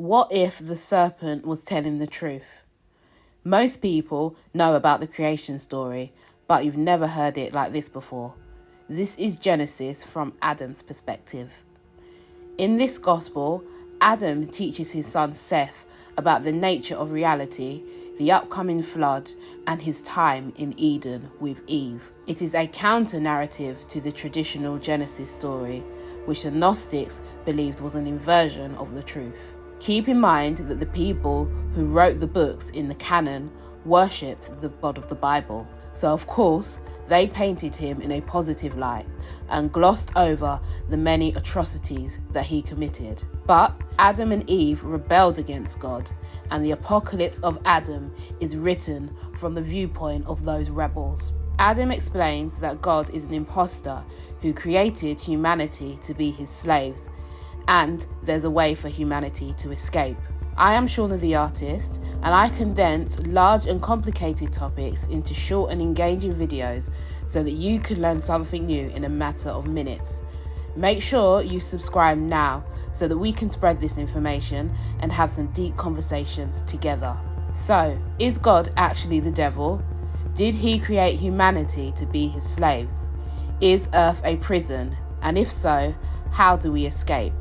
What if the serpent was telling the truth? Most people know about the creation story, but you've never heard it like this before. This is Genesis from Adam's perspective. In this gospel, Adam teaches his son Seth about the nature of reality, the upcoming flood, and his time in Eden with Eve. It is a counter-narrative to the traditional Genesis story, which the Gnostics believed was an inversion of the truth. Keep in mind that the people who wrote the books in the canon worshipped the God of the Bible. So of course, they painted him in a positive light and glossed over the many atrocities that he committed. But Adam and Eve rebelled against God, and the apocalypse of Adam is written from the viewpoint of those rebels. Adam explains that God is an imposter who created humanity to be his slaves, and there's a way for humanity to escape. I am Shauna the artist, and I condense large and complicated topics into short and engaging videos so that you can learn something new in a matter of minutes. Make sure you subscribe now so that we can spread this information and have some deep conversations together. So, is God actually the devil? Did he create humanity to be his slaves? Is Earth a prison? And if so, how do we escape?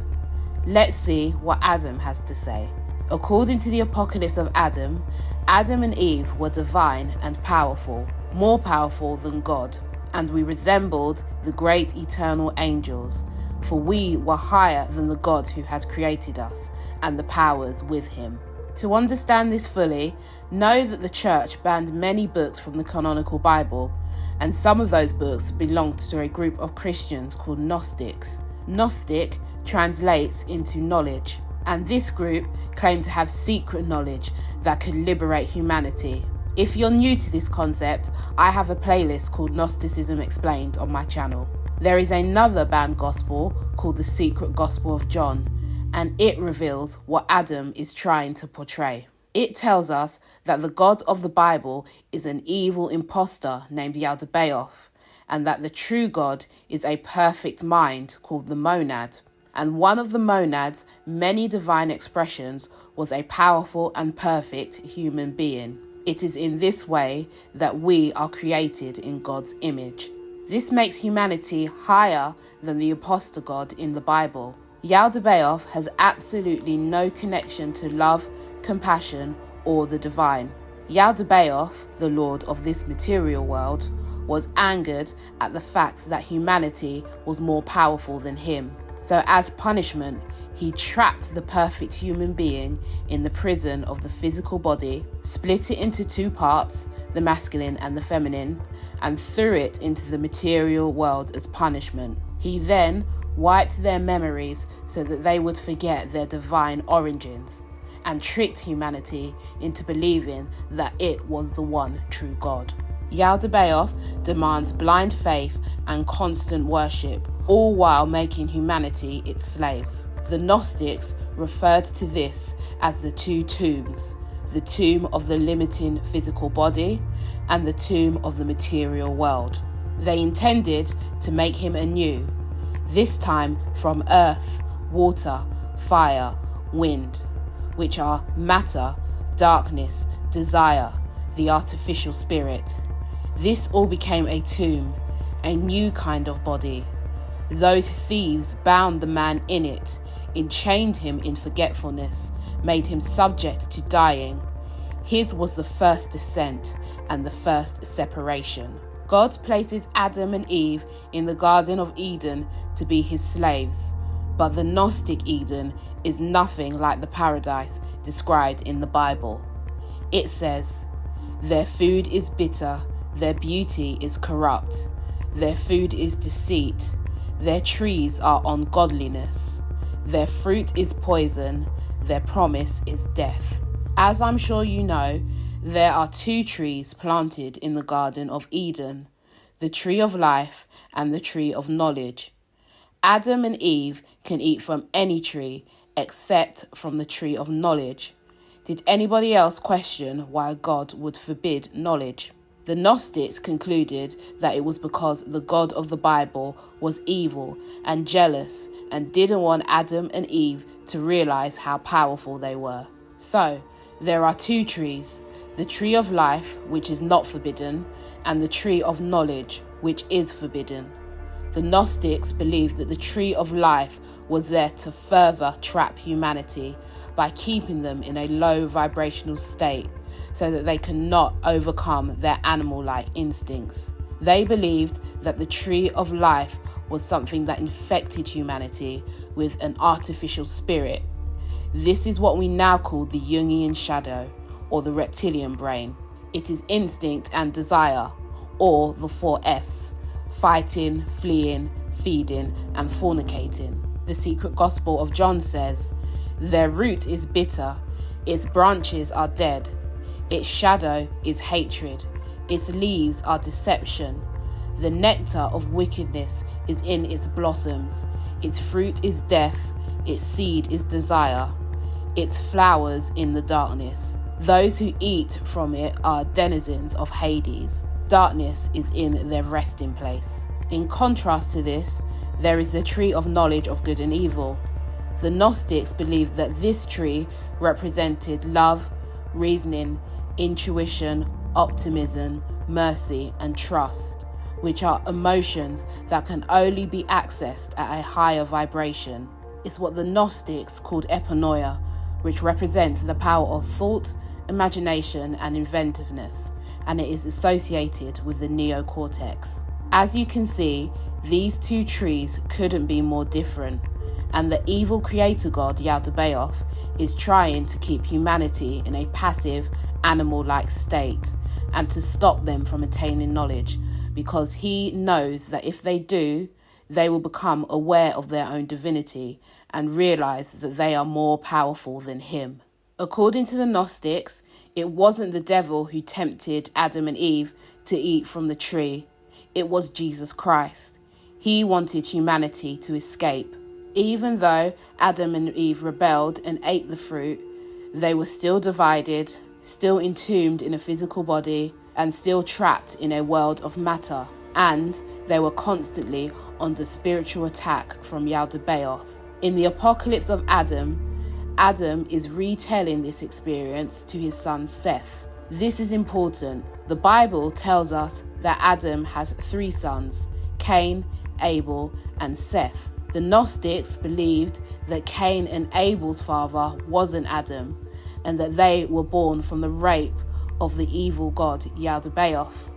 Let's see what Adam has to say. According to the apocalypse of Adam, Adam and Eve were divine and powerful, more powerful than God, and we resembled the great eternal angels, for we were higher than the God who had created us and the powers with him. To understand this fully, know that the church banned many books from the canonical Bible, and some of those books belonged to a group of Christians called Gnostics. Gnostic translates into knowledge, and this group claimed to have secret knowledge that could liberate humanity. If you're new to this concept, I have a playlist called Gnosticism Explained on my channel. There is another banned gospel called the Secret Gospel of John, and it reveals what Adam is trying to portray. It tells us that the God of the Bible is an evil imposter named Yaldabaoth, and that the true God is a perfect mind called the monad. And one of the monad's many divine expressions was a powerful and perfect human being. It is in this way that we are created in God's image. This makes humanity higher than the imposter God in the Bible. Yaldabaoth has absolutely no connection to love, compassion, or the divine. Yaldabaoth, the lord of this material world, was angered at the fact that humanity was more powerful than him. So as punishment, he trapped the perfect human being in the prison of the physical body, split it into two parts, the masculine and the feminine, and threw it into the material world as punishment. He then wiped their memories so that they would forget their divine origins, and tricked humanity into believing that it was the one true God. Yaldabaoth demands blind faith and constant worship, all while making humanity its slaves. The Gnostics referred to this as the two tombs, the tomb of the limiting physical body and the tomb of the material world. They intended to make him anew, this time from earth, water, fire, wind, which are matter, darkness, desire, the artificial spirit. This all became a tomb, a new kind of body. Those thieves bound the man in it, enchained him in forgetfulness, made him subject to dying. His was the first descent and the first separation. God places Adam and Eve in the Garden of Eden to be his slaves, but the Gnostic Eden is nothing like the paradise described in the Bible. It says, "Their food is bitter, their beauty is corrupt, their food is deceit, their trees are ungodliness, their fruit is poison, their promise is death." As I'm sure you know, there are two trees planted in the Garden of Eden, the tree of life and the tree of knowledge. Adam and Eve can eat from any tree except from the tree of knowledge. Did anybody else question why God would forbid knowledge? The Gnostics concluded that it was because the God of the Bible was evil and jealous and didn't want Adam and Eve to realize how powerful they were. So, there are two trees, the tree of life, which is not forbidden, and the tree of knowledge, which is forbidden. The Gnostics believed that the tree of life was there to further trap humanity by keeping them in a low vibrational state so that they cannot overcome their animal-like instincts. They believed that the tree of life was something that infected humanity with an artificial spirit. This is what we now call the Jungian shadow, or the reptilian brain. It is instinct and desire, or the 4 Fs: fighting, fleeing, feeding, and fornicating. The Secret Gospel of John says, "Their root is bitter, its branches are dead, its shadow is hatred, its leaves are deception. The nectar of wickedness is in its blossoms, its fruit is death, its seed is desire, its flowers in the darkness. Those who eat from it are denizens of Hades. Darkness is in their resting place." In contrast to this, there is the tree of knowledge of good and evil. The Gnostics believed that this tree represented love, reasoning, intuition, optimism, mercy, and trust, which are emotions that can only be accessed at a higher vibration. It's what the Gnostics called epinoia, which represents the power of thought, imagination, and inventiveness, and it is associated with the neocortex. As you can see, these two trees couldn't be more different, and the evil creator god Yaldabaoth is trying to keep humanity in a passive, animal-like state and to stop them from attaining knowledge, because he knows that if they do, they will become aware of their own divinity and realize that they are more powerful than him. According to the Gnostics, it wasn't the devil who tempted Adam and Eve to eat from the tree. It was Jesus Christ. He wanted humanity to escape. Even though Adam and Eve rebelled and ate the fruit, they were still divided, still entombed in a physical body, and still trapped in a world of matter. And they were constantly under spiritual attack from Yaldabaoth. In the Apocalypse of Adam, Adam is retelling this experience to his son Seth. This is important. The Bible tells us that Adam has 3 sons, Cain, Abel, and Seth. The Gnostics believed that Cain and Abel's father wasn't Adam, and that they were born from the rape of the evil god Yaldabaoth,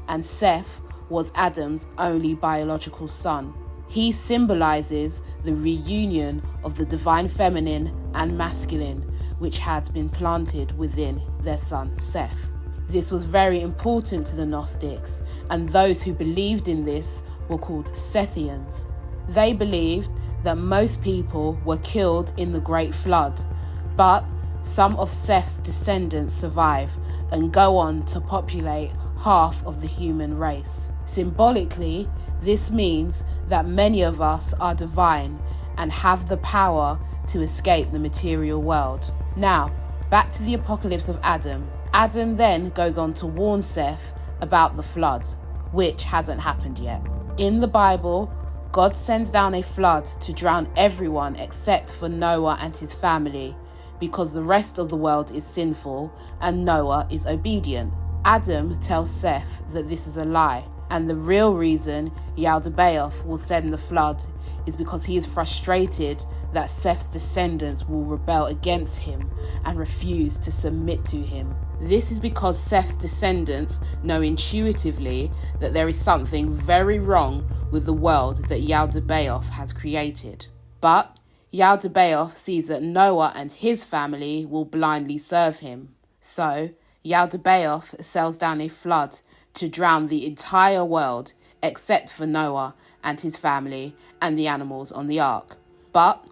and Seth was Adam's only biological son. He symbolizes the reunion of the divine feminine and masculine, which had been planted within their son Seth. This was very important to the Gnostics, and those who believed in this were called Sethians. They believed that most people were killed in the Great Flood, but some of Seth's descendants survive and go on to populate half of the human race. Symbolically, this means that many of us are divine and have the power to escape the material world. Now, back to the Apocalypse of Adam. Adam then goes on to warn Seth about the flood, which hasn't happened yet. In the Bible, God sends down a flood to drown everyone except for Noah and his family, because the rest of the world is sinful and Noah is obedient. Adam tells Seth that this is a lie, and the real reason Yaldabaoth will send the flood is because he is frustrated that Seth's descendants will rebel against him and refuse to submit to him. This is because Seth's descendants know intuitively that there is something very wrong with the world that Yaldabaoth has created. But Yaldabaoth sees that Noah and his family will blindly serve him. So Yaldabaoth sells down a flood to drown the entire world except for Noah and his family and the animals on the ark. But,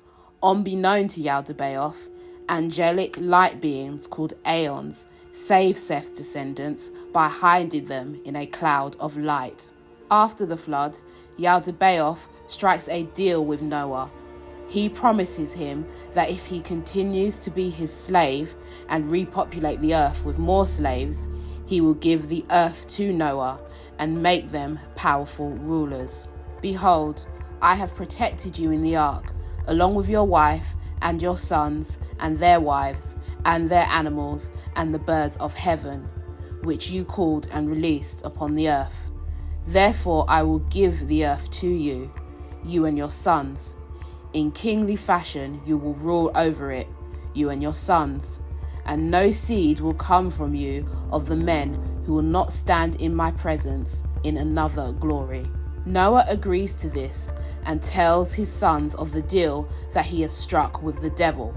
unbeknown to Yaldabaoth, angelic light beings called Aeons save Seth's descendants by hiding them in a cloud of light. After the flood, Yaldabaoth strikes a deal with Noah. He promises him that if he continues to be his slave and repopulate the earth with more slaves, he will give the earth to Noah and make them powerful rulers. Behold, I have protected you in the ark, along with your wife and your sons and their wives and their animals and the birds of heaven, which you called and released upon the earth. Therefore I will give the earth to you, you and your sons. In kingly fashion you will rule over it, you and your sons. And no seed will come from you of the men who will not stand in my presence in another glory. Noah agrees to this and tells his sons of the deal that he has struck with the devil,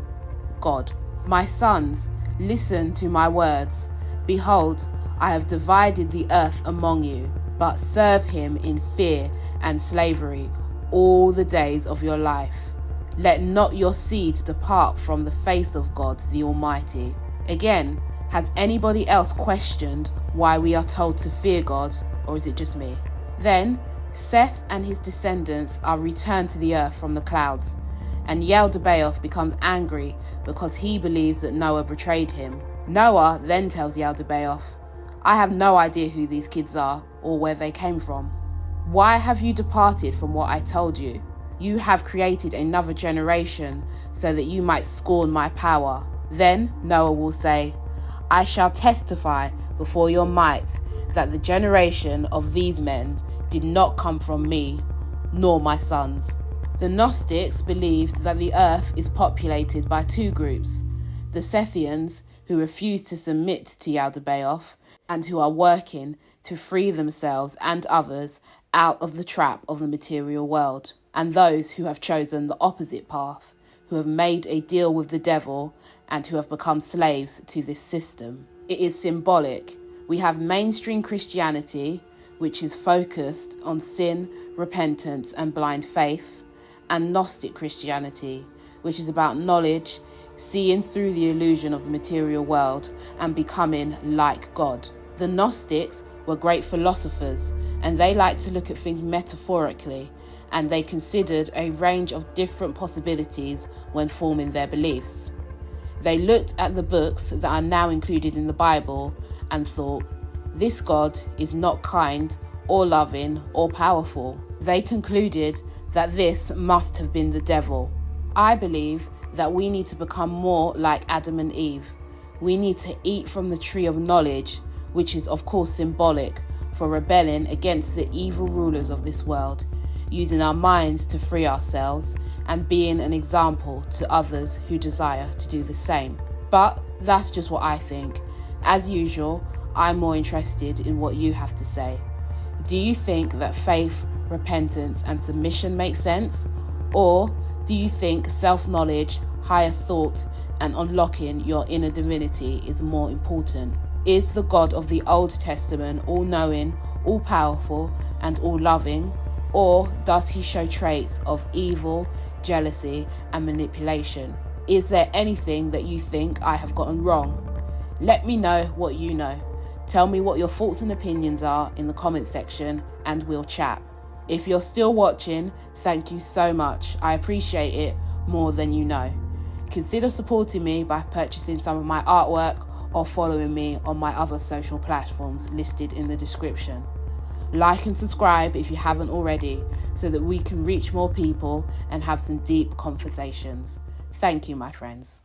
God. My sons, listen to my words. Behold, I have divided the earth among you, but serve him in fear and slavery all the days of your life. Let not your seed depart from the face of God the Almighty. Again, has anybody else questioned why we are told to fear God, or is it just me? Then Seth and his descendants are returned to the earth from the clouds, and Yaldabaoth becomes angry because he believes that Noah betrayed him. Noah then tells Yaldabaoth, I have no idea who these kids are or where they came from. Why have you departed from what I told you? You have created another generation so that you might scorn my power. Then Noah will say, I shall testify before your might that the generation of these men did not come from me, nor my sons. The Gnostics believed that the earth is populated by two groups, the Sethians, who refuse to submit to Yaldabaoth and who are working to free themselves and others out of the trap of the material world, and those who have chosen the opposite path, who have made a deal with the devil and who have become slaves to this system. It is symbolic. We have mainstream Christianity, which is focused on sin, repentance and blind faith, and Gnostic Christianity, which is about knowledge, seeing through the illusion of the material world and becoming like God. The Gnostics were great philosophers, and they liked to look at things metaphorically, and they considered a range of different possibilities when forming their beliefs. They looked at the books that are now included in the Bible and thought, this God is not kind or loving or powerful. They concluded that this must have been the devil. I believe that we need to become more like Adam and Eve. We need to eat from the tree of knowledge, which is of course symbolic for rebelling against the evil rulers of this world, using our minds to free ourselves and being an example to others who desire to do the same. But that's just what I think. As usual, I'm more interested in what you have to say. Do you think that faith, repentance and submission make sense? Or do you think self-knowledge, higher thought and unlocking your inner divinity is more important? Is the God of the Old Testament all-knowing, all-powerful and all-loving? Or does he show traits of evil, jealousy and manipulation? Is there anything that you think I have gotten wrong? Let me know what you know. Tell me what your thoughts and opinions are in the comment section and we'll chat. If you're still watching, thank you so much. I appreciate it more than you know. Consider supporting me by purchasing some of my artwork or following me on my other social platforms listed in the description. Like and subscribe if you haven't already so that we can reach more people and have some deep conversations. Thank you, my friends.